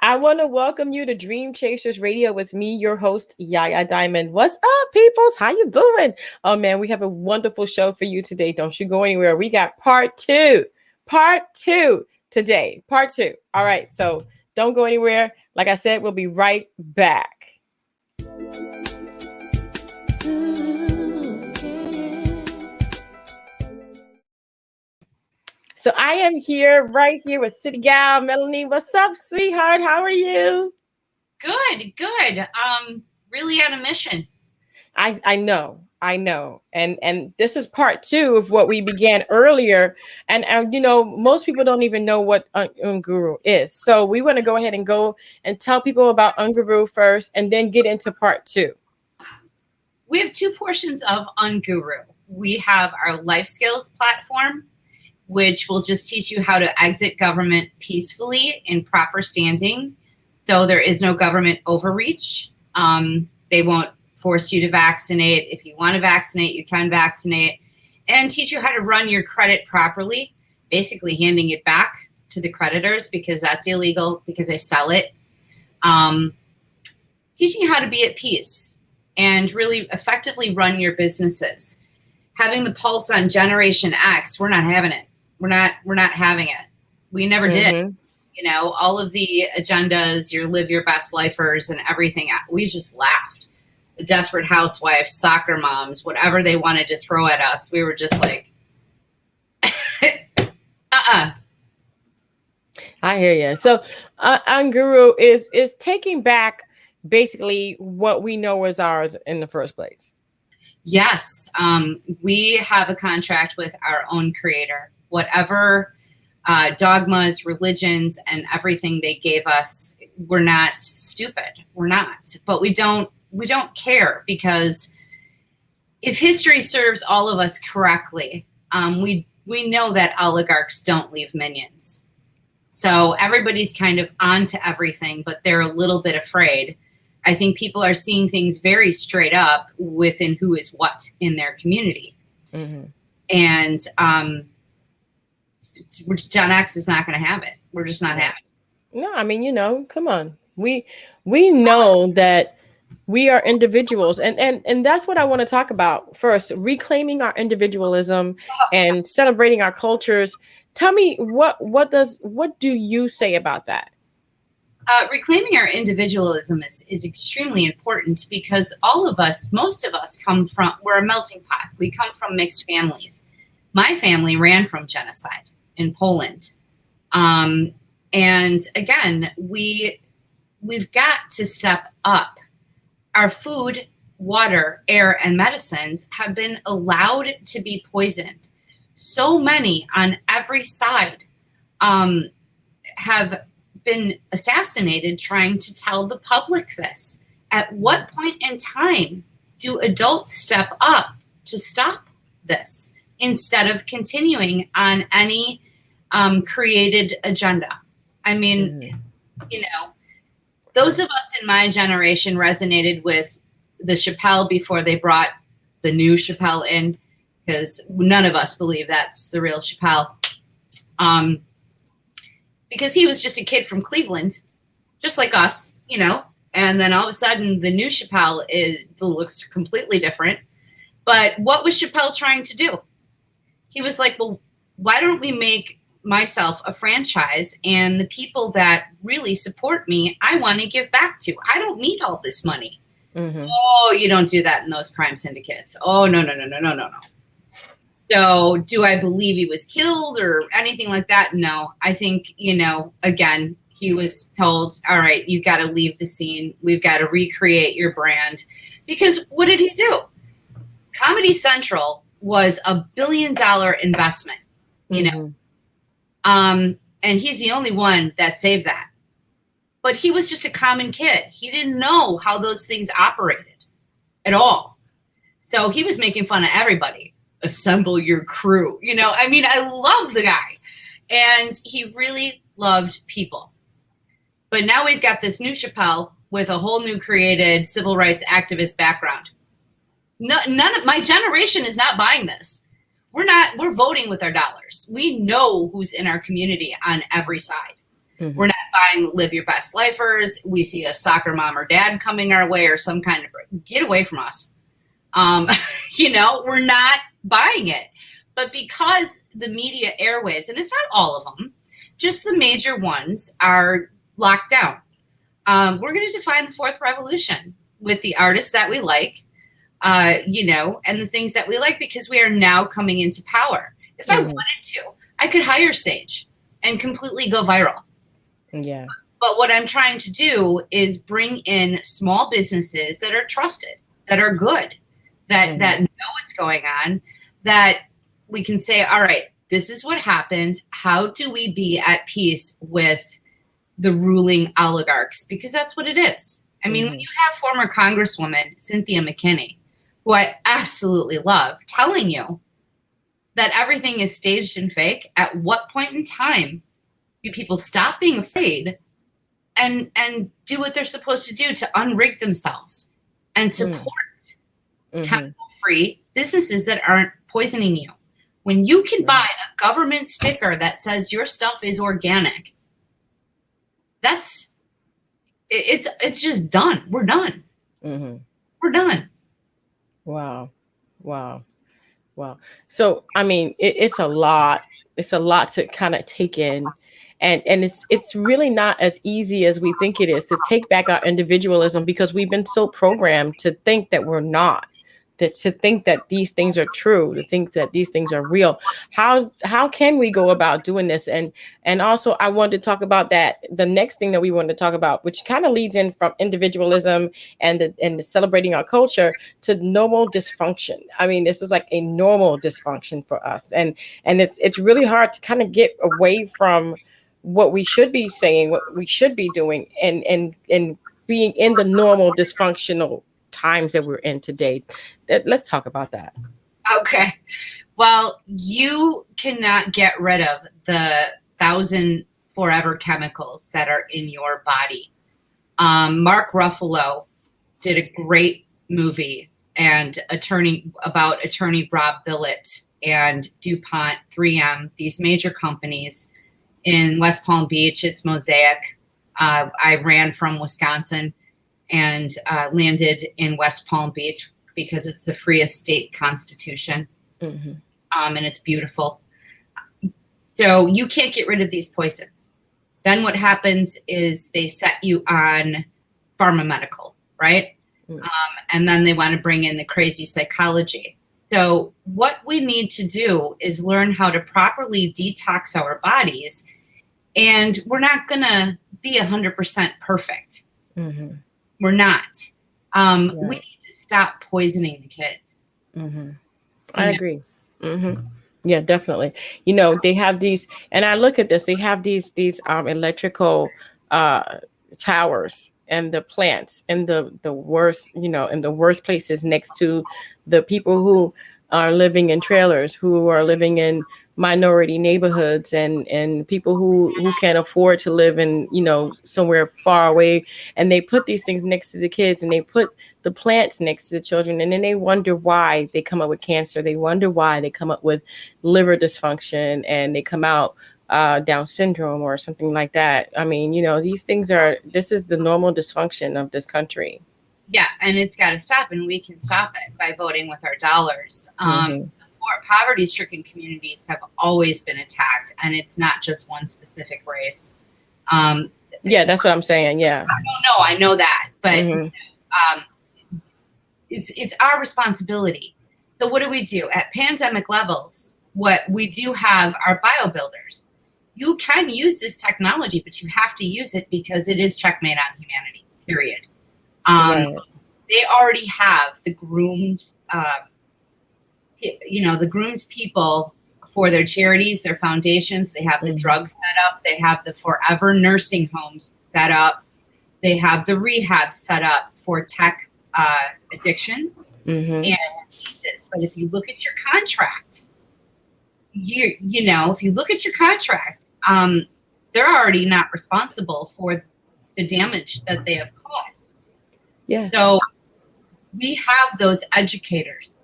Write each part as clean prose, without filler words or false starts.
I want to welcome you to Dream Chasers Radio with me, your host, Yaya Diamond. What's up, peoples? How you doing? Oh, man, we have a wonderful show for you today. Don't you go anywhere. We got part two today. Part two. All right, so don't go anywhere. Like I said, we'll be right back. So I am here, right here with CityGal. Melanie, what's up, sweetheart? How are you? Good. Really on a mission. I know. And this is part two of what we began earlier. And most people don't even know what Unguru is. So we want to go ahead and tell people about Unguru first and then get into part two. We have two portions of Unguru. We have our life skills platform, which will just teach you how to exit government peacefully in proper standing. So there is no government overreach. They won't force you to vaccinate. If you want to vaccinate, you can vaccinate, and teach you how to run your credit properly, basically handing it back to the creditors because that's illegal because they sell it. Teaching you how to be at peace and really effectively run your businesses. Having the pulse on Generation X, we're not having it. We're not having it. We never did. You know, all of the agendas, your live your best lifers and everything, we just laughed. The desperate housewives, soccer moms, whatever they wanted to throw at us, we were just like, I hear you. So Unguru is taking back basically what we know was ours in the first place. Yes. We have a contract with our own creator. Whatever dogmas, religions, and everything they gave us, we're not stupid. We're not. But we don't care, because if history serves all of us correctly, we know that oligarchs don't leave minions. So everybody's kind of onto everything, but they're a little bit afraid. I think people are seeing things very straight up within who is what in their community. Mm-hmm. And Gen X is not going to have it. We're just not having it. No, I mean, come on. We know that we are individuals, and that's what I want to talk about first, reclaiming our individualism and celebrating our cultures. Tell me, what do you say about that? Reclaiming our individualism is extremely important, because most of us we're a melting pot. We come from mixed families. My family ran from genocide in Poland. And again, we've got to step up. Our food, water, air, and medicines have been allowed to be poisoned. So many on every side have been assassinated trying to tell the public this. At what point in time do adults step up to stop this instead of continuing on any created agenda? I mean, those of us in my generation resonated with the Chappelle before they brought the new Chappelle in, because none of us believe that's the real Chappelle. Because he was just a kid from Cleveland, just like us, and then all of a sudden the new Chappelle looks completely different. But what was Chappelle trying to do? He was like, well, why don't we make myself a franchise, and the people that really support me, I want to give back to. I don't need all this money. Mm-hmm. Oh, you don't do that in those crime syndicates. Oh, no. So do I believe he was killed or anything like that? No. I think, again, he was told, all right, you've got to leave the scene. We've got to recreate your brand. Because what did he do? Comedy Central was $1 billion investment, Mm-hmm. And he's the only one that saved that. But he was just a common kid. He didn't know how those things operated at all. So he was making fun of everybody. Assemble your crew. I love the guy. And he really loved people. But now we've got this new Chappelle with a whole new created civil rights activist background. None of my generation is not buying this. We're voting with our dollars. We know who's in our community on every side. We're not buying live your best lifers. We see a soccer mom or dad coming our way or some kind of, get away from us. We're not buying it. But because the media airwaves, and it's not all of them, just the major ones are locked down. We're going to define the fourth revolution with the artists that we like, and the things that we like, because we are now coming into power. If I wanted to, I could hire Sage and completely go viral. Yeah. But what I'm trying to do is bring in small businesses that are trusted, that are good, that know what's going on, that we can say, all right, this is what happened. How do we be at peace with the ruling oligarchs? Because that's what it is. I mean, when you have former Congresswoman Cynthia McKinney, who I absolutely love, telling you that everything is staged and fake, at what point in time do people stop being afraid and do what they're supposed to do to unrig themselves and support chemical-free businesses that aren't poisoning you? When you can buy a government sticker that says your stuff is organic, it's just done. We're done. We're done. Wow. So, I mean, it's a lot. It's a lot to kind of take in. And it's really not as easy as we think it is to take back our individualism, because we've been so programmed to think that we're not, to think that these things are true, to think that these things are real. How can we go about doing this? And also, I wanted to talk about that. The next thing that we wanted to talk about, which kind of leads in from individualism and the celebrating our culture to normal dysfunction. I mean, this is like a normal dysfunction for us, and it's really hard to kind of get away from what we should be saying, what we should be doing, and being in the normal dysfunctional times that we're in today. Let's talk about that. Okay. Well, you cannot get rid of the 1,000 forever chemicals that are in your body. Mark Ruffalo did a great movie about attorney Rob Billet and DuPont, 3M, these major companies in West Palm Beach. It's Mosaic. I ran from Wisconsin and landed in West Palm Beach because it's the freest state constitution. And it's beautiful. So you can't get rid of these poisons. Then what happens is they set you on pharmamedical, right? And then they want to bring in the crazy psychology. So what we need to do is learn how to properly detox our bodies. And we're not going to be 100% perfect. We're not. We need to stop poisoning the kids. I agree. Yeah, definitely. They have these, and I look at this, they have these electrical towers and the plants and the worst, in the worst places next to the people who are living in trailers, who are living in minority neighborhoods, and people who can't afford to live in, somewhere far away. And they put these things next to the kids, and they put the plants next to the children. And then they wonder why they come up with cancer. They wonder why they come up with liver dysfunction, and they come out Down syndrome or something like that. I mean, these things this is the normal dysfunction of this country. Yeah, and it's got to stop, and we can stop it by voting with our dollars. Poverty-stricken communities have always been attacked, and it's not just one specific race. Yeah, that's what I'm saying. Yeah. I know that, but it's our responsibility. So what do? At pandemic levels, what we do have are biobuilders. You can use this technology, but you have to use it because it is checkmate on humanity, period. They already have the groomed, the groomed people for their charities, their foundations. They have the drugs set up. They have the forever nursing homes set up. They have the rehab set up for tech addictions and diseases. But if you look at your contract, if you look at your contract, they're already not responsible for the damage that they have caused. Yeah. So we have those educators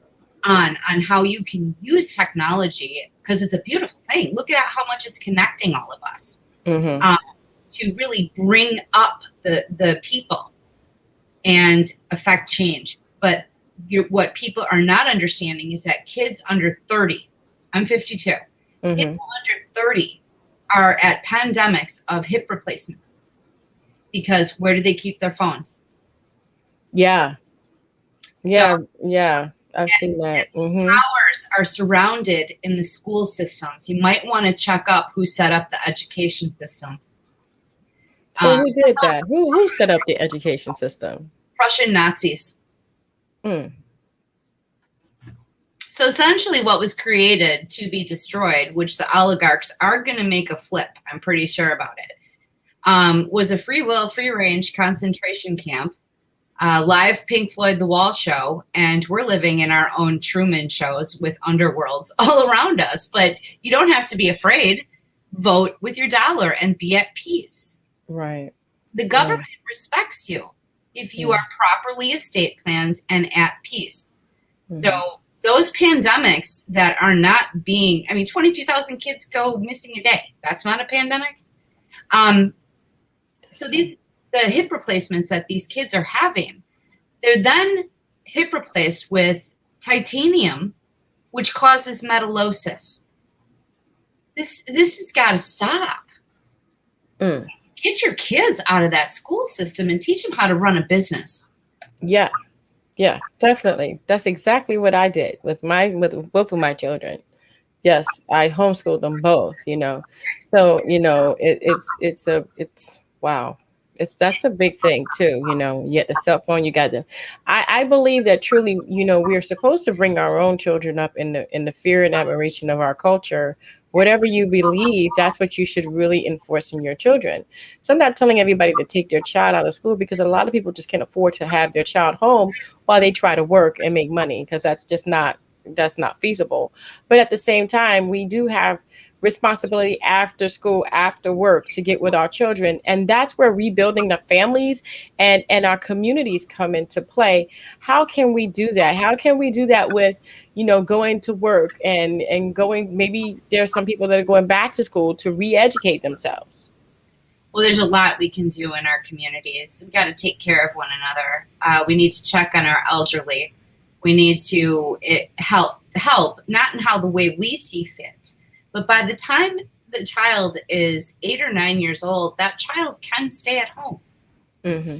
on how you can use technology, because it's a beautiful thing. Look at how much it's connecting all of us. to really bring up the people and affect change. But what people are not understanding is that kids under 30, I'm 52, Mm-hmm. people under 30 are at pandemics of hip replacement. Because where do they keep their phones? Yeah. I've seen that. Mm-hmm. Towers are surrounded in the school systems. You might want to check up who set up the education system. So who did that? Who set up the education system? Russian Nazis. Mm. So essentially what was created to be destroyed, which the oligarchs are going to make a flip, I'm pretty sure about it, was a free will, free range concentration camp, live Pink Floyd The Wall show, and we're living in our own Truman shows with underworlds all around us. But you don't have to be afraid. Vote with your dollar and be at peace. Right. The government respects you if you are properly estate planned and at peace. Mm-hmm. So those pandemics that are not being, 22,000 kids go missing a day. That's not a pandemic. So the hip replacements that these kids are having, they're then hip replaced with titanium, which causes metallosis. This has got to stop. Get your kids out of that school system and teach them how to run a business. Yeah, definitely. That's exactly what I did with both of my children. Yes, I homeschooled them both. So it's wow. That's a big thing too. You get the cell phone. You got I believe that truly, we are supposed to bring our own children up in the fear and admiration of our culture. Whatever you believe, that's what you should really enforce in your children. So I'm not telling everybody to take their child out of school, because a lot of people just can't afford to have their child home while they try to work and make money, because that's not feasible. But at the same time, we do have responsibility after school, after work, to get with our children. And that's where rebuilding the families and our communities come into play. How can we do that? How can we do that with, going to work and going, maybe there's some people that are going back to school to re-educate themselves? Well, there's a lot we can do in our communities. We've got to take care of one another. We need to check on our elderly. We need to help, not in how the way we see fit, but by the time the child is 8 or 9 years old, that child can stay at home. Mm-hmm.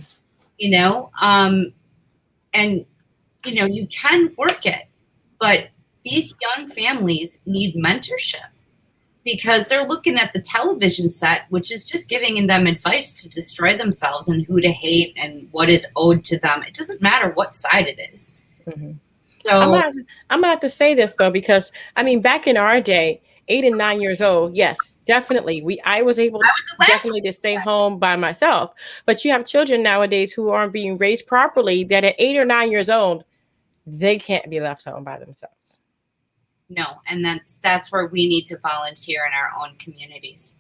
And you can work it, but these young families need mentorship, because they're looking at the television set, which is just giving them advice to destroy themselves and who to hate and what is owed to them. It doesn't matter what side it is. Mm-hmm. So I'm gonna have to say this though, because back in our day, 8 and 9 years old, yes, definitely. I was able to stay home by myself. But you have children nowadays who aren't being raised properly, that at 8 or 9 years old, they can't be left home by themselves. No, and that's where we need to volunteer in our own communities.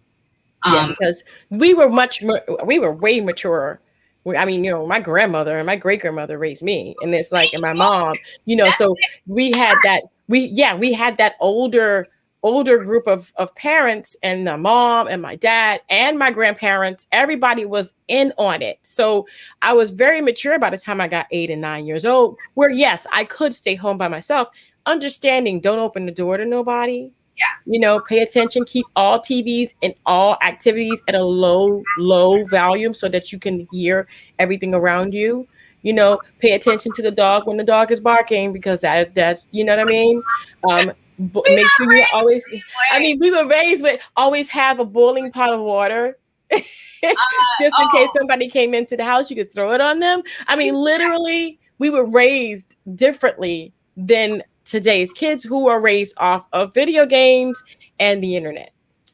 Because we were way mature. My grandmother and my great grandmother raised me, and it's like, and my mom, so we had that. We had that older group of parents, and the mom and my dad and my grandparents. Everybody was in on it. So I was very mature by the time I got 8 and 9 years old, where yes, I could stay home by myself, understanding don't open the door to nobody. Yeah. Pay attention, keep all TVs and all activities at a low volume so that you can hear everything around you. Pay attention to the dog when the dog is barking, because that's, what I mean? Make sure you always, we were raised with always have a boiling pot of water. Just in case somebody came into the house, you could throw it on them. Literally, we were raised differently than today's kids, who are raised off of video games and the internet.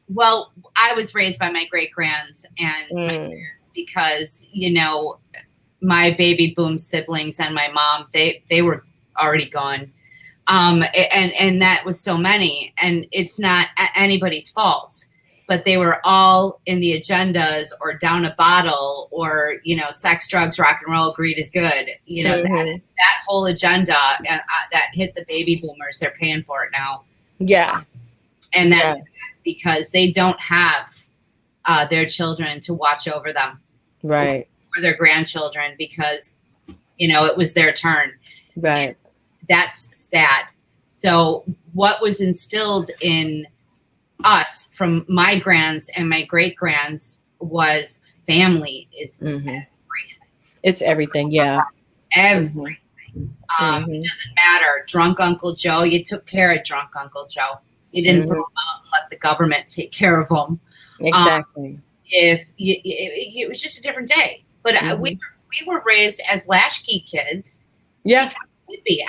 Well, I was raised by my great grands and my parents, because, my baby boom siblings and my mom, they were already gone. And that was so many, and it's not anybody's fault, but they were all in the agendas or down a bottle or, sex, drugs, rock and roll, greed is good. That whole agenda that hit the baby boomers, they're paying for it now. Yeah. And that's because they don't have their children to watch over them, right, or their grandchildren, because, it was their turn. right. And that's sad. So what was instilled in us from my grands and my great grands was family is everything. It's everything. Yeah. Everything. It doesn't matter. Drunk Uncle Joe, you took care of drunk Uncle Joe. You didn't throw him out and let the government take care of him. Exactly. It was just a different day. But we were raised as latchkey kids. Yeah.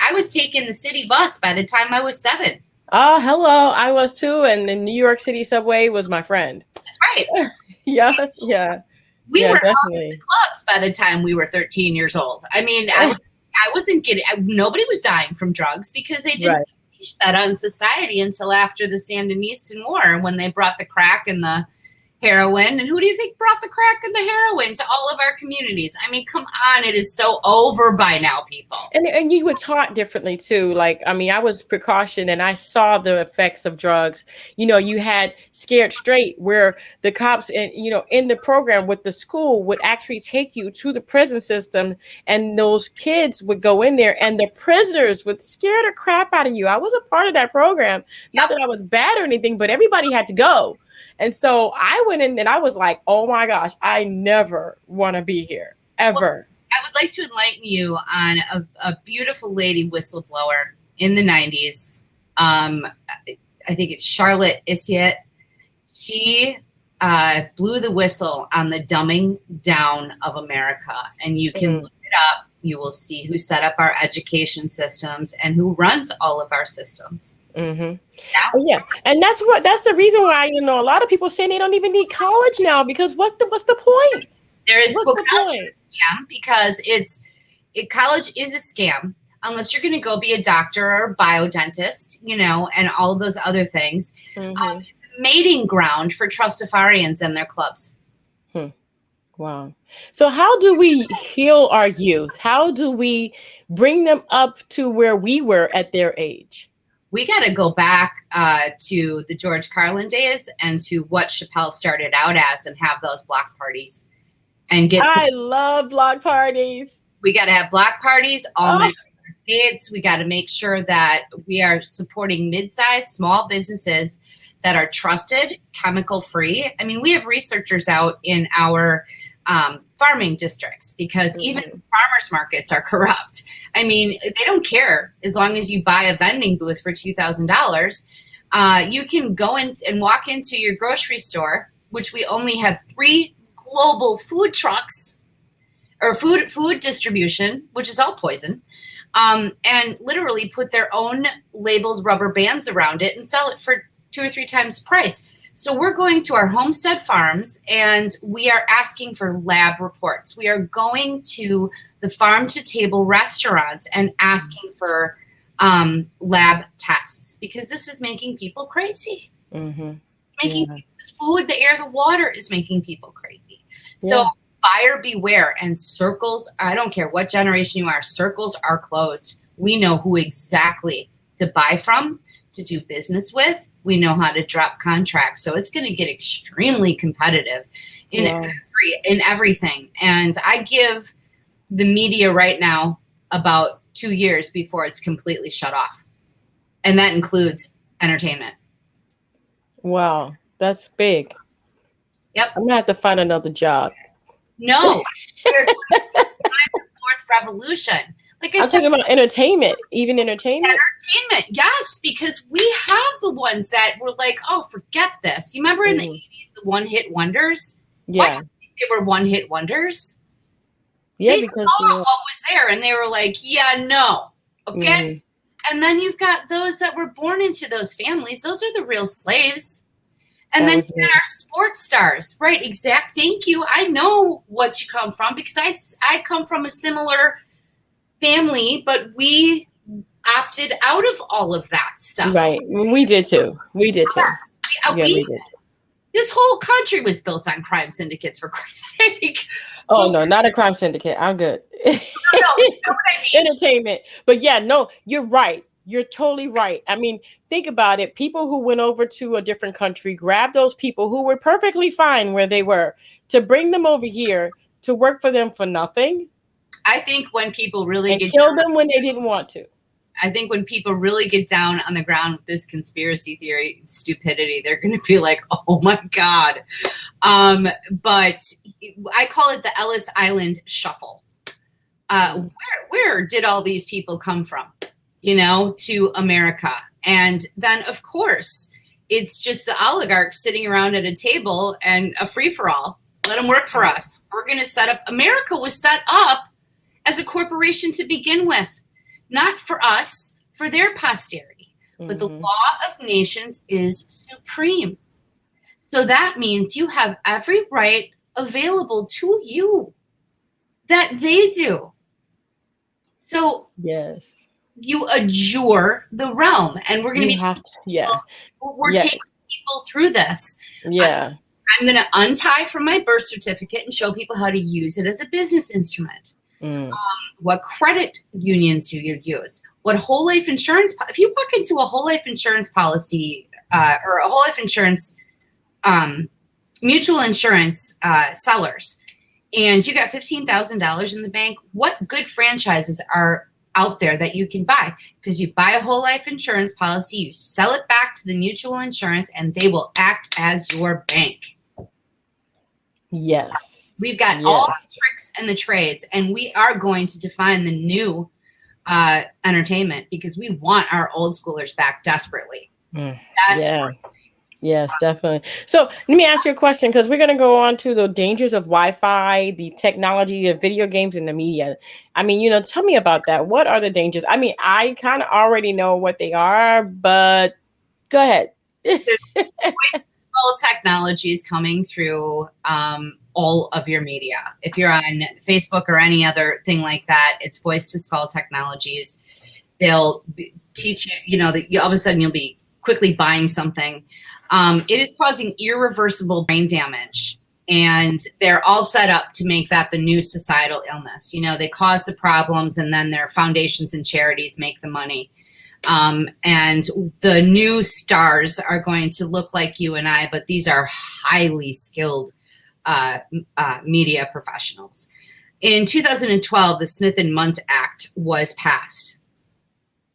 I was taking the city bus by the time I was 7. Oh, hello. I was too. And the New York City subway was my friend. That's right. Yeah. We were definitely out in the clubs by the time we were 13 years old. I mean, I wasn't getting, nobody was dying from drugs because they didn't teach that on society until after the Sandinistan War, when they brought the crack and the heroin. And who do you think brought the crack and the heroin to all of our communities? I mean, come on, it is so over by now, people. And you were taught differently too. Like, I mean, I was precautioned and I saw the effects of drugs. You had Scared Straight, where the cops in the program with the school would actually take you to the prison system, and those kids would go in there and the prisoners would scare the crap out of you. I was a part of that program. Not that I was bad or anything, but everybody had to go. And so I went in and I was like, oh my gosh, I never want to be here ever. Well, I would like to enlighten you on a beautiful lady whistleblower in the 90s. I think it's Charlotte Isiet. She blew the whistle on the dumbing down of America. And you can look it up. You will see who set up our education systems and who runs all of our systems. Yeah. And that's the reason why, a lot of people say they don't even need college now, because what's the point? There is college scam, because college is a scam unless you're going to go be a doctor or a biodentist, and all of those other things. Mating ground for trustafarians and their clubs. Wow. So how do we heal our youth? How do we bring them up to where we were at their age? We got to go back to the George Carlin days and to what Chappelle started out as, and have those block parties. I love block parties. We got to have block parties all night in our states. We got to make sure that we are supporting mid-sized small businesses that are trusted, chemical free. I mean, we have researchers out in our farming districts, because even farmers markets are corrupt. I mean, they don't care as long as you buy a vending booth for $2,000. You can go in and walk into your grocery store, which we only have 3 global food trucks, or food distribution, which is all poison, and literally put their own labeled rubber bands around it and sell it for 2 or 3 times price. So we're going to our homestead farms and we are asking for lab reports. We are going to the farm to table restaurants and asking for lab tests, because this is making people crazy. Making the food, the air, the water is making people crazy. So buyer beware, and circles, I don't care what generation you are, circles are closed. We know who exactly to buy from, to do business with. We know how to drop contracts. So it's going to get extremely competitive in everything. And I give the media right now about 2 years before it's completely shut off. And that includes entertainment. Wow, that's big. Yep. I'm going to have to find another job. No. We're going to the 4th revolution. Like I said, talking about entertainment, even entertainment. Entertainment, yes, because we have the ones that were like, oh, forget this. You remember in the 80s, the one-hit wonders? Yeah. Why do you think they were one-hit wonders? Yeah, they because saw what was there, and they were like, yeah, no. Okay? And then you've got those that were born into those families. Those are the real slaves. And then you've got our sports stars. Right, exact. Thank you. I know what you come from, because I come from a similar family, but we opted out of all of that stuff. Right. We did too. We did too. We did. This whole country was built on crime syndicates, for Christ's sake. Oh, no, not a crime syndicate. I'm good. No, you know what I mean? Entertainment. But yeah, no, you're right. You're totally right. I mean, think about it. People who went over to a different country grabbed those people who were perfectly fine where they were to bring them over here to work for them for nothing. I think when people really and kill them when they didn't want to. I think when people really get down on the ground with this conspiracy theory stupidity, they're going to be like, oh my God. But I call it the Ellis Island shuffle. Where did all these people come from, to America? And then, of course, it's just the oligarchs sitting around at a table and a free-for-all. Let them work for us. We're going to set up. America was set up as a corporation to begin with, not for us, for their posterity. Mm-hmm. But the law of nations is supreme. So that means you have every right available to you that they do. So yes, you adjure the realm, and we're going to be we're taking people through this. Yeah. I'm going to untie from my birth certificate and show people how to use it as a business instrument. What credit unions do you use? What whole life insurance? If you walk into a whole life insurance policy or a whole life insurance mutual insurance sellers, and you got $15,000 in the bank, what good franchises are out there that you can buy? Because you buy a whole life insurance policy, you sell it back to the mutual insurance, and they will act as your bank. Yes. We've got all the tricks and the trades, and we are going to define the new entertainment because we want our old schoolers back desperately. Yes, definitely. So let me ask you a question, because we're going to go on to the dangers of Wi-Fi, the technology, the video games, and the media. I mean, tell me about that. What are the dangers? I mean, I kind of already know what they are, but go ahead. All technologies coming through all of your media. If you're on Facebook or any other thing like that, it's voice to skull technologies. They'll teach you, that all of a sudden you'll be quickly buying something. It is causing irreversible brain damage, and they're all set up to make that the new societal illness. They cause the problems, and then their foundations and charities make the money. And the new stars are going to look like you and I, but these are highly skilled media professionals. In 2012, the Smith and Munt Act was passed.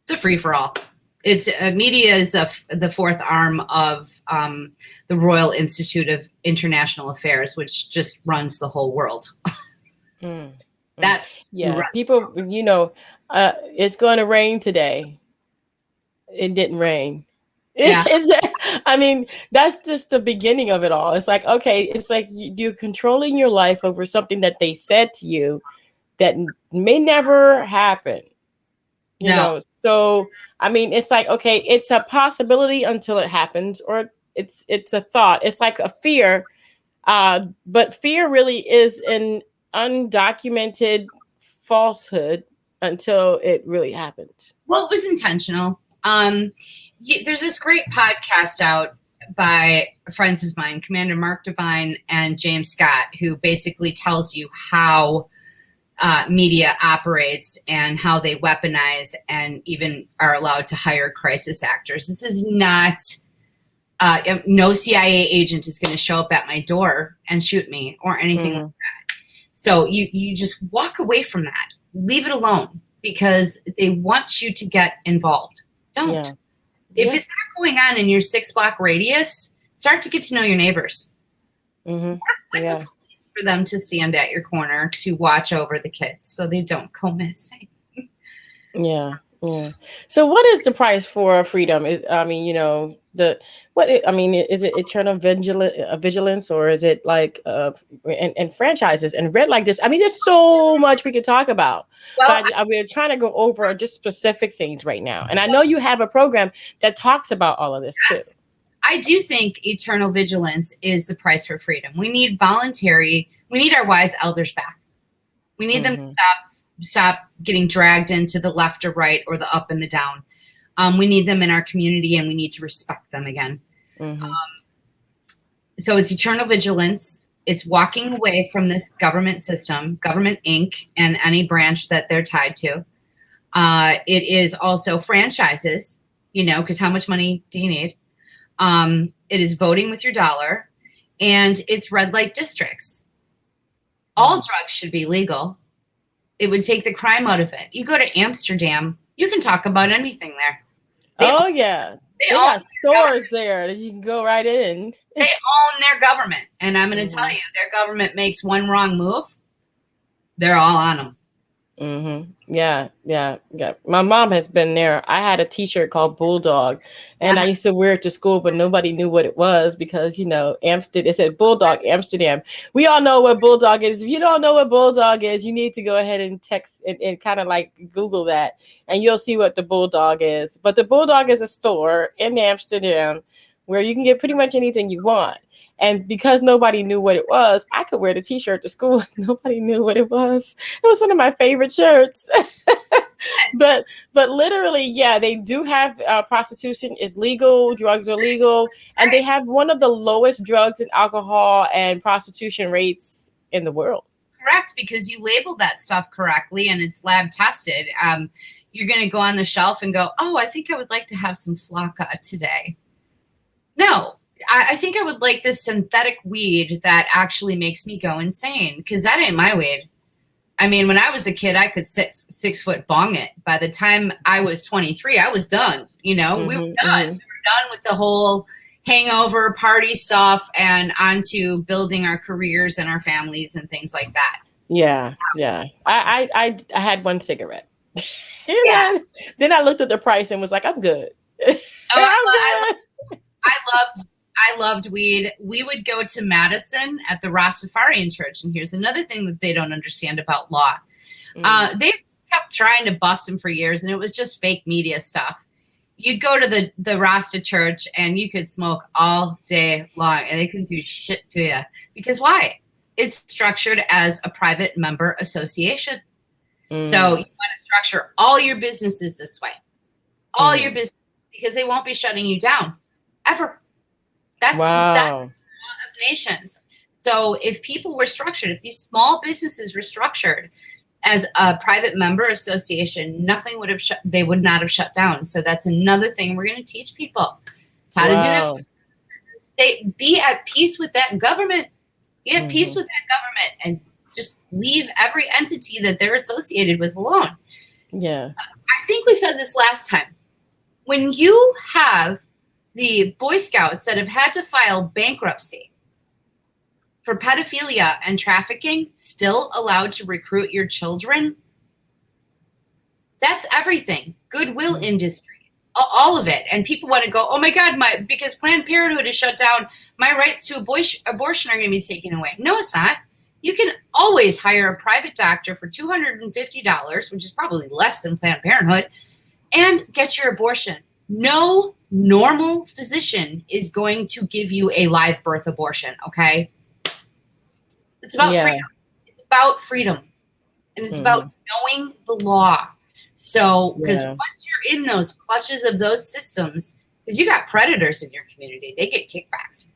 It's a free-for-all. It's media is the fourth arm of the Royal Institute of International Affairs, which just runs the whole world. That's people. It's going to rain today. It didn't rain. Yeah. I mean, that's just the beginning of it all. It's like, okay, it's like you're controlling your life over something that they said to you that may never happen. You know, so I mean, it's like, okay, it's a possibility until it happens, or it's a thought. It's like a fear, but fear really is an undocumented falsehood until it really happens. Well, it was intentional. There's this great podcast out by friends of mine, Commander Mark Devine and James Scott, who basically tells you how media operates and how they weaponize and even are allowed to hire crisis actors. This is not, no CIA agent is going to show up at my door and shoot me or anything like that. So you just walk away from that. Leave it alone, because they want you to get involved. Don't. Yeah. If it's not going on in your 6-block radius, start to get to know your neighbors. Work with the police for them to stand at your corner to watch over the kids so they don't go missing. Yeah. So what is the price for freedom? Is it eternal vigilance, or is it like and franchises and red like this? I mean, there's so much we could talk about. Well, but we're trying to go over just specific things right now. And I know you have a program that talks about all of this too. I do think eternal vigilance is the price for freedom. We need our wise elders back. We need them to stop getting dragged into the left or right or the up and the down. We need them in our community, and we need to respect them again. So it's eternal vigilance. It's walking away from this government system, government Inc., and any branch that they're tied to. It is also franchises, because how much money do you need? It is voting with your dollar, and it's red light districts. All drugs should be legal. It would take the crime out of it. You go to Amsterdam, you can talk about anything there. They got stores there that you can go right in. They own their government. And I'm going to tell you, their government makes one wrong move, they're all on them. Yeah. My mom has been there. I had a t-shirt called Bulldog, and I used to wear it to school, but nobody knew what it was because, Amsterdam, it said Bulldog Amsterdam. We all know what Bulldog is. If you don't know what Bulldog is, you need to go ahead and text and kind of like Google that, and you'll see what the Bulldog is. But the Bulldog is a store in Amsterdam where you can get pretty much anything you want. And because nobody knew what it was, I could wear the t-shirt to school. Nobody knew what it was. It was one of my favorite shirts. but literally, yeah, they do have prostitution is legal. Drugs are legal. And they have one of the lowest drugs and alcohol and prostitution rates in the world. Correct, because you label that stuff correctly and it's lab tested. You're going to go on the shelf and go, oh, I think I would like to have some flakka today. No. I think I would like this synthetic weed that actually makes me go insane, because that ain't my weed. I mean, when I was a kid, I could 6 foot bong it. By the time I was 23, I was done. We were done. We were done with the whole hangover party stuff and onto building our careers and our families and things like that. Yeah. I had one cigarette. Then I looked at the price and was like, I'm good. I loved weed. We would go to Madison at the Rastafarian church. And here's another thing that they don't understand about law. They kept trying to bust him for years, and it was just fake media stuff. You'd go to the Rasta church and you could smoke all day long and they couldn't do shit to you. Because why? It's structured as a private member association. So you want to structure all your businesses this way. All your business, because they won't be shutting you down ever. That's the law of nations. So if people were structured, if these small businesses were structured as a private member association, nothing would have they would not have shut down. So that's another thing we're going to teach people. It's how to do this. Be at peace with that government. Be at peace with that government and just leave every entity that they're associated with alone. Yeah. I think we said this last time. When you have the Boy Scouts that have had to file bankruptcy for pedophilia and trafficking, still allowed to recruit your children, that's everything. Goodwill industries, all of it. And people want to go, oh my God, because Planned Parenthood is shut down, my rights to abortion are going to be taken away. No, it's not. You can always hire a private doctor for $250, which is probably less than Planned Parenthood, and get your abortion. No normal physician is going to give you a live birth abortion, okay? It's about freedom. It's about freedom. And it's about knowing the law. So, because once you're in those clutches of those systems, because you got predators in your community, they get kickbacks.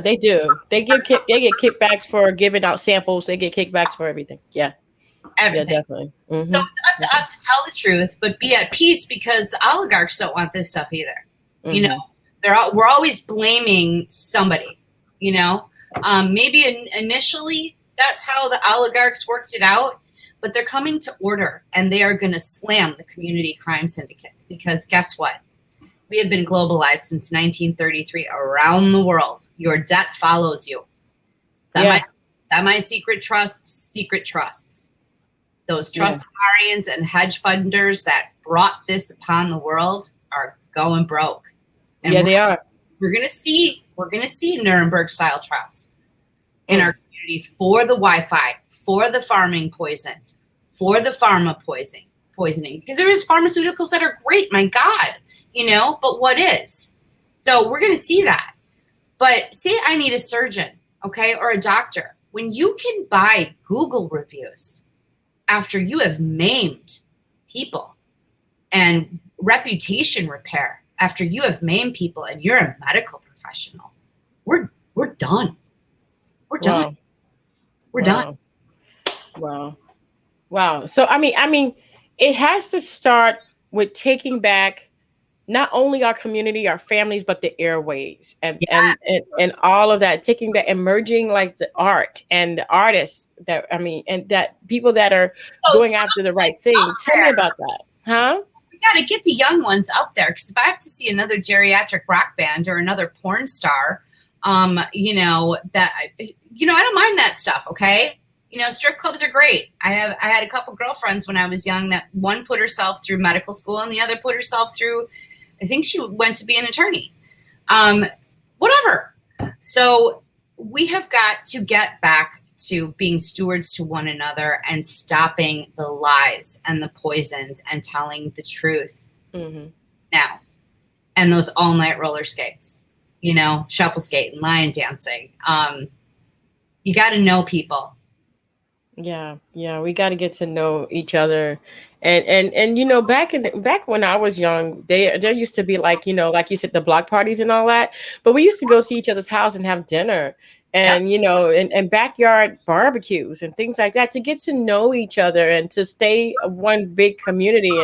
They do. They get kickbacks for giving out samples. They get kickbacks for everything. Yeah. Everything. Yeah, definitely. So it's up to us to tell the truth, but be at peace, because the oligarchs don't want this stuff either. We're always blaming somebody. Maybe initially that's how the oligarchs worked it out, but they're coming to order, and they are going to slam the community crime syndicates, because guess what? We have been globalized since 1933 around the world. Your debt follows you. Semi-secret trusts. Those trustarians and hedge funders that brought this upon the world are going broke. And they are. We're going to see Nuremberg style trials in our community for the Wi-Fi, for the farming poisons, for the pharma poisoning. Because there is pharmaceuticals that are great, my God, but what is? So we're going to see that. But say I need a surgeon, okay, or a doctor. When you can buy Google reviews after you have maimed people, and reputation repair after you have maimed people, and you're a medical professional, we're done. We're done. We're done. Wow. Wow. So I mean, it has to start with taking back not only our community, our families, but the airways and Yeah. and all of that, taking that, emerging like the art and the artists that I mean, and that people that are Those going after the right thing. Tell me about that, huh? we got to get the young ones out there, because if I have to see another geriatric rock band or another porn star, that I don't mind that stuff. Okay, strip clubs are great. I had a couple girlfriends when I was young that one put herself through medical school and the other put herself through, I think she went to be an attorney. Um, Whatever. So we have got to get back to being stewards to one another and stopping the lies and the poisons and telling the truth Mm-hmm. now. And those all night roller skates, shuffle skate and lion dancing. You got to know people. Yeah, yeah, we got to get to know each other, and back when I was young, there used to be like like you said, the block parties and all that, but we used to go to each other's house and have dinner, Yep. and and backyard barbecues and things like that to get to know each other and to stay one big community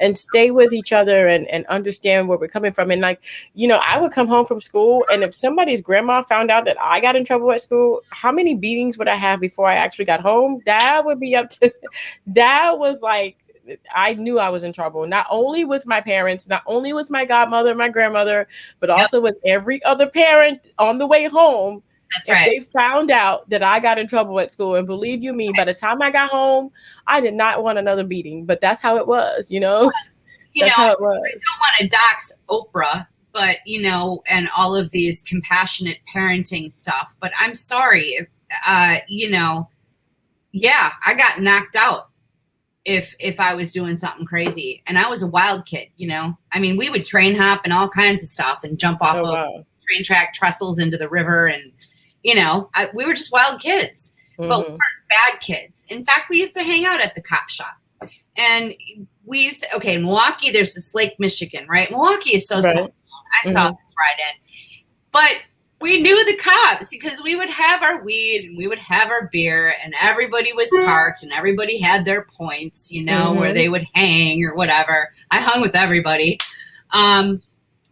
and stay with each other and understand where we're coming from. And like, I would come home from school, and if somebody's grandma found out that I got in trouble at school, how many beatings would I have before I actually got home? That would be up to, that was like, I knew I was in trouble, not only with my parents, not only with my godmother, my grandmother, but Yep. also with every other parent on the way home. That's If right. they found out that I got in trouble at school, and believe you me, by the time I got home, I did not want another beating, but that's how it was, that's how it was. I don't want to dox Oprah, but, and all of these compassionate parenting stuff, but I'm sorry, yeah, I got knocked out if I was doing something crazy, and I was a wild kid, I mean, we would train hop and all kinds of stuff and jump off of train track trestles into the river, and we were just wild kids, but we weren't bad kids. In fact, we used to hang out at the cop shop, and we used to, okay, in Milwaukee, there's this Lake Michigan, right? Milwaukee is so small. I saw this right in, but we knew the cops because we would have our weed and we would have our beer, and everybody was parked and everybody had their points, where they would hang or whatever. I hung with everybody.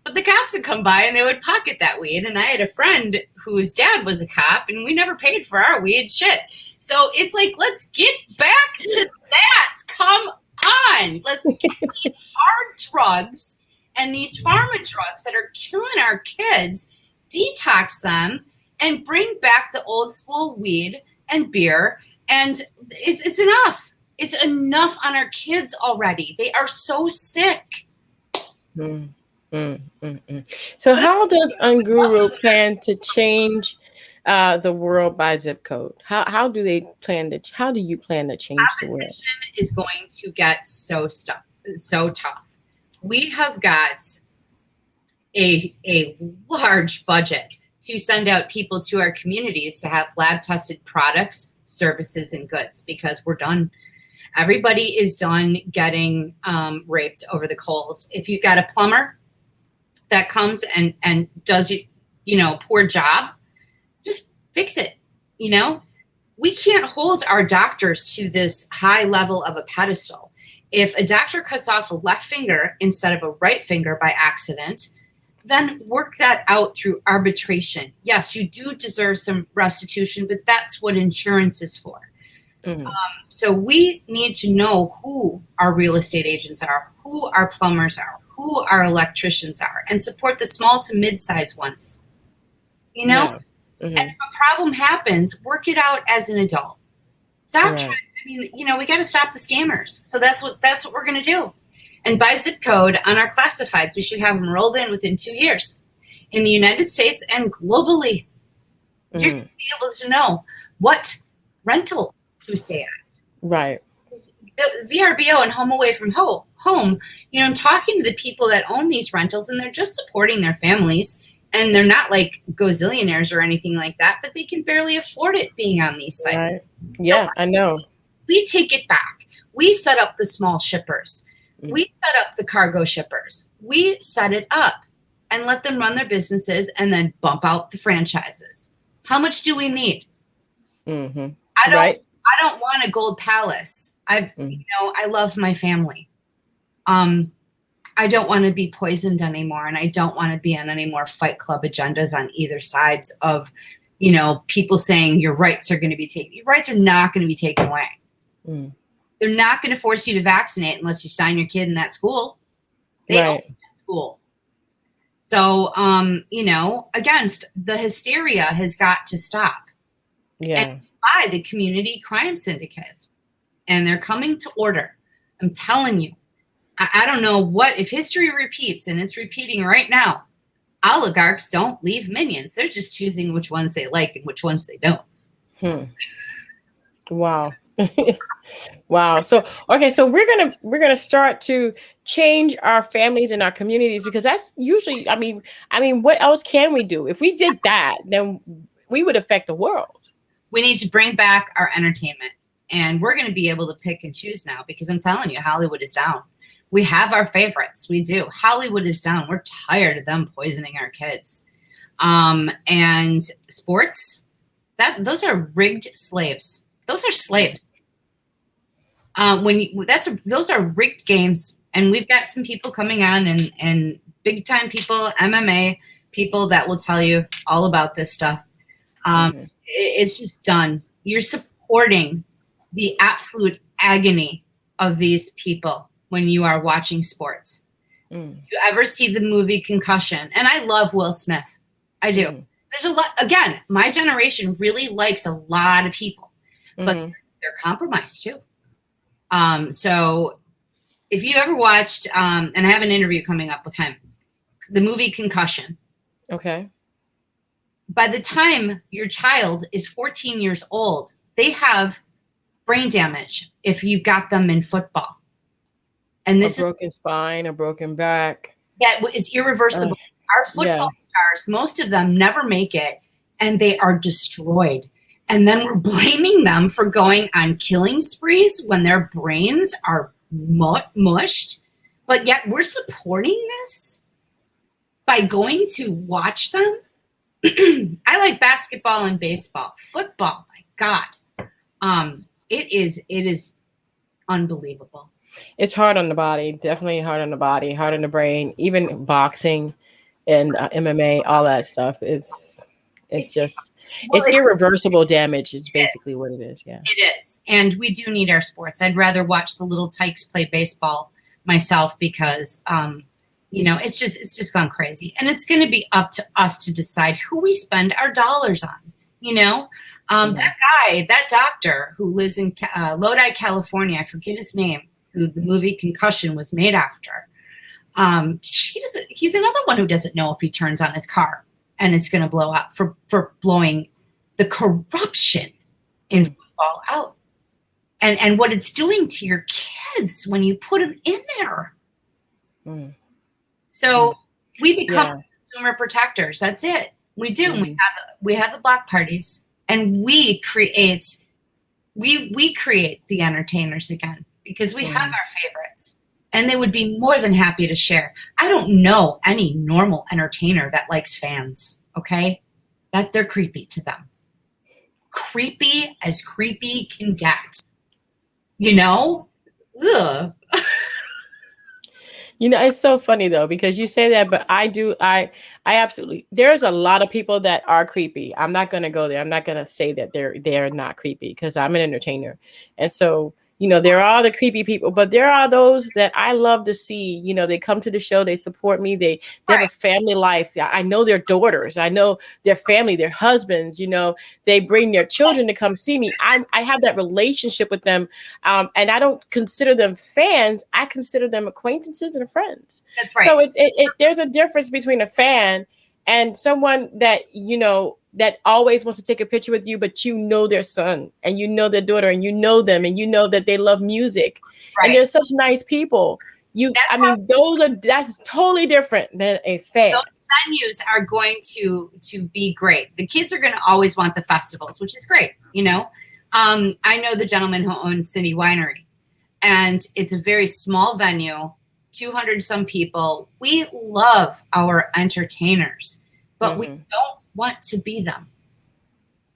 But the cops would come by and they would pocket that weed. And I had a friend whose dad was a cop, and we never paid for our weed shit. So it's like, let's get back to that. Come on. Let's get these hard drugs and these pharma drugs that are killing our kids, detox them, and bring back the old school weed and beer. And it's enough. It's enough on our kids already. They are so sick. So how does Unguru plan to change the world by zip code? How do you plan to change the world? Competition is going to get so tough. We have got a large budget to send out people to our communities to have lab tested products, services, and goods, because we're done. Everybody is done getting raped over the coals. If you've got a plumber that comes and does poor job, just fix it. We can't hold our doctors to this high level of a pedestal. If a doctor cuts off a left finger instead of a right finger by accident, then work that out through arbitration. Yes, you do deserve some restitution, but that's what insurance is for. So we need to know who our real estate agents are, who our plumbers are, who our electricians are, and support the small to mid-sized ones. And if a problem happens, work it out as an adult. Stop trying. We got to stop the scammers. So that's what we're going to do. And by zip code on our classifieds, we should have them rolled in within 2 years in the United States and globally. You're going to be able to know what rental to stay at. Right. The VRBO and Home Away from Home, I'm talking to the people that own these rentals, and they're just supporting their families, and they're not like gazillionaires or anything like that, but they can barely afford it being on these sites. Right. Yeah, I know. We take it back. We set up the small shippers. We set up the cargo shippers. We set it up and let them run their businesses and then bump out the franchises. How much do we need? I don't I don't want a gold palace. I love my family. I don't want to be poisoned anymore, and I don't want to be on any more Fight Club agendas on either sides of, people saying your rights are going to be taken. Your rights are not going to be taken away. They're not going to force you to vaccinate unless you sign your kid in that school. They own that school. So, against the hysteria has got to stop. Yeah. And by the community crime syndicates, and they're coming to order. I'm telling you, I don't know what, if history repeats, and it's repeating right now, oligarchs don't leave minions. They're just choosing which ones they like and which ones they don't. Wow. Wow. So, okay. So we're going to start to change our families and our communities, because that's usually, I mean, what else can we do? If we did that, then we would affect the world. We need to bring back our entertainment, and we're going to be able to pick and choose now, because I'm telling you, Hollywood is down. We have our favorites. We do. Hollywood is down. We're tired of them poisoning our kids. And sports, those are rigged slaves. Those are slaves. Those are rigged games, and we've got some people coming on and big time people, MMA people, that will tell you all about this stuff. It's just done. You're supporting the absolute agony of these people when you are watching sports. You ever see the movie Concussion? And I love Will Smith. I do. There's a lot. Again, my generation really likes a lot of people, but they're compromised too. So if you ever watched, and I have an interview coming up with him, the movie Concussion. Okay. By the time your child is 14 years old, they have brain damage if you got them in football. And this is a broken spine, a broken back. That is irreversible. Our football stars, most of them never make it, and they are destroyed. And then we're blaming them for going on killing sprees when their brains are mushed. But yet we're supporting this by going to watch them. I like basketball and baseball. Football, my God. It is unbelievable. It's hard on the body, definitely hard on the body, hard on the brain, even boxing and MMA, all that stuff. It's irreversible damage is basically what it is. Yeah, it is. And we do need our sports. I'd rather watch the little tykes play baseball myself, because, it's just gone crazy. And it's going to be up to us to decide who we spend our dollars on. That doctor who lives in Lodi, California, I forget his name, who the movie Concussion was made after. He's another one who doesn't know if he turns on his car and it's going to blow up, for blowing the corruption in football out. And what it's doing to your kids when you put them in there. So we become consumer protectors. That's it. We do. We have the block parties, and we create the entertainers again, because we have our favorites, and they would be more than happy to share. I don't know any normal entertainer that likes fans. Okay, that they're creepy to them. Creepy as creepy can get. Ugh. It's so funny though, because you say that, but I absolutely, there's a lot of people that are creepy. I'm not going to go there. I'm not going to say that they're not creepy, because I'm an entertainer. And so, there are the creepy people, but there are those that I love to see. They come to the show, they support me. They have a family life. I know their daughters. I know their family, their husbands, they bring their children to come see me. I have that relationship with them. And I don't consider them fans. I consider them acquaintances and friends. That's right. So there's a difference between a fan and someone that, that always wants to take a picture with you, but their son and their daughter, and them, and that they love music, and they're such nice people. That's totally different than a fan. Those venues are going to be great. The kids are going to always want the festivals, which is great. I know the gentleman who owns City Winery, and it's a very small venue, 200 some people. We love our entertainers, but we don't want to be them.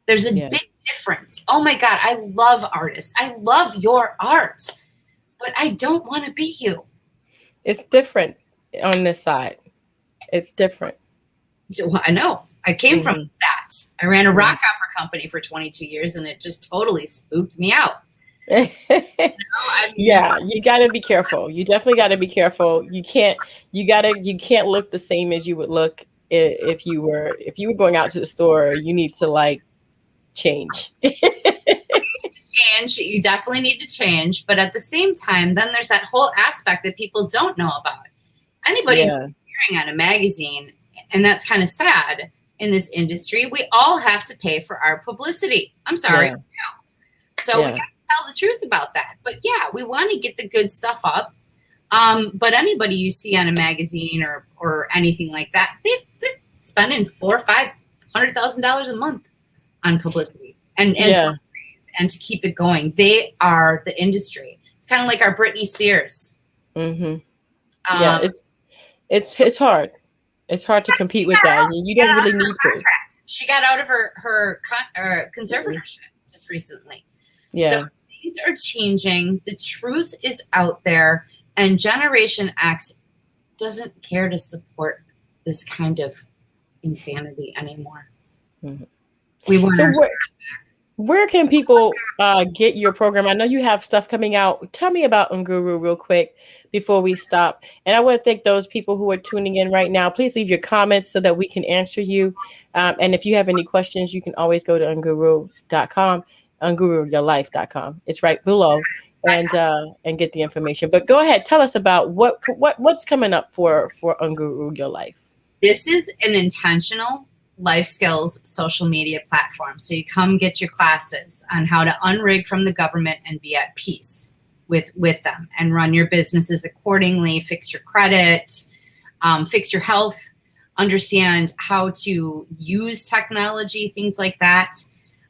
There's a big difference. Oh my God, I love artists. I love your art, but I don't want to be you. It's different on this side. It's different. Well, I know. I came from that. I ran a rock opera company for 22 years, and it just totally spooked me out. Yeah, you got to be careful. You definitely got to be careful. You can't look the same as you would look if you were going out to the store. You need to like change. You definitely need to change, but at the same time, then there's that whole aspect that people don't know about. Anybody appearing on a magazine, and that's kind of sad in this industry, we all have to pay for our publicity. I'm sorry. So we got to tell the truth about that. But yeah, we want to get the good stuff up. But anybody you see on a magazine or anything like that, they're spending $400,000 or $500,000 a month on publicity and to keep it going. They are the industry. It's kind of like our Britney Spears. Yeah, it's hard. It's hard to compete with that. You don't really need to. She got out of her conservatorship just recently. Yeah. So things are changing. The truth is out there, and Generation X doesn't care to support this kind of insanity anymore. We want where can people get your program? I know you have stuff coming out. Tell me about Unguru real quick before we stop. And I want to thank those people who are tuning in right now. Please leave your comments so that we can answer you. And if you have any questions, you can always go to unguru.com, unguruyourlife.com. It's right below, and get the information. But go ahead, tell us about what's coming up for Unguru Your Life. This is an intentional life skills social media platform. So you come get your classes on how to unrig from the government and be at peace with them and run your businesses accordingly, fix your credit, fix your health, understand how to use technology, things like that.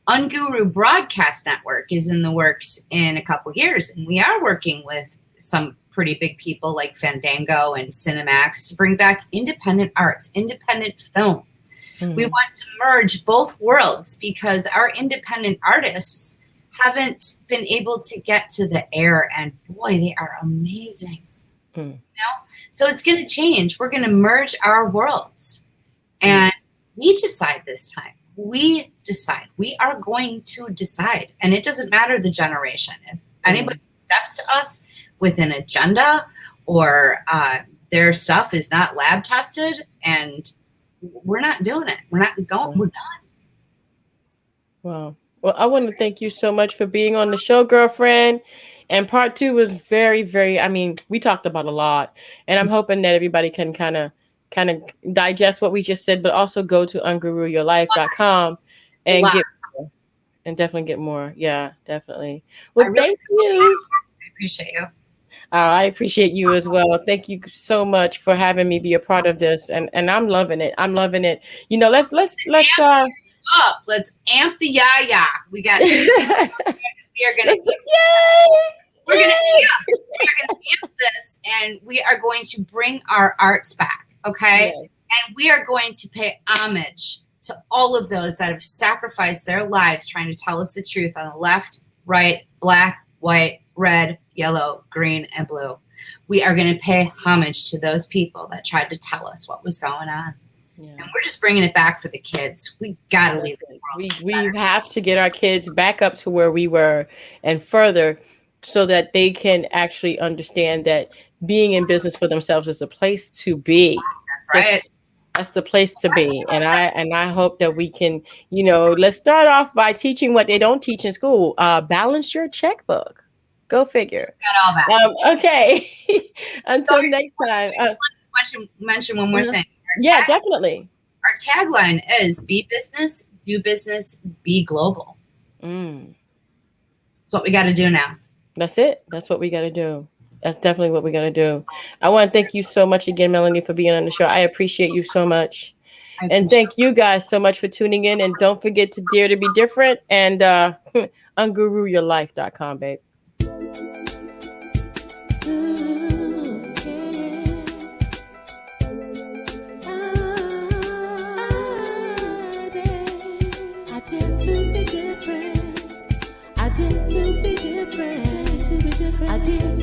Unguru Broadcast Network is in the works in a couple years, and we are working with some pretty big people like Fandango and Cinemax to bring back independent arts, independent film. We want to merge both worlds because our independent artists haven't been able to get to the air, and boy, they are amazing. You know? So it's going to change. We're going to merge our worlds, and we decide this time. We decide. We are going to decide, and it doesn't matter the generation. If anybody steps to us with an agenda or their stuff is not lab tested, and we're not doing it. We're not going. We're done. Wow. Well, I want to thank you so much for being on the show, girlfriend. And part 2 was very, very, we talked about a lot, and I'm hoping that everybody can kind of digest what we just said, but also go to unguruyourlife.com and get more, and definitely get more. Yeah, definitely. Well, thank you. I appreciate you. I appreciate you as well. Thank you so much for having me be a part of this, and I'm loving it. I'm loving it. You know, let's Let's amp the Yaya. We got. We're gonna amp this, and we are going to bring our arts back. Okay, and we are going to pay homage to all of those that have sacrificed their lives trying to tell us the truth on the left, right, black, white, red, yellow, green, and blue. We are going to pay homage to those people that tried to tell us what was going on. And we're just bringing it back for the kids. We got to leave the world. We have to get our kids back up to where we were and further, so that they can actually understand that being in business for themselves is the place to be. That's right. That's the place to be. And I hope that we can, let's start off by teaching what they don't teach in school. Balance your checkbook. Go figure. Got all that. Okay. Until next time. Mention one more thing. Yeah, definitely. Our tagline is be business, do business, be global. That's what we got to do now. That's it. That's what we got to do. That's definitely what we got to do. I want to thank you so much again, Melanie, for being on the show. I appreciate you so much. And thank you guys so much for tuning in. And don't forget to dare to be different, and unguruyourlife.com, babe. To did to be different. I did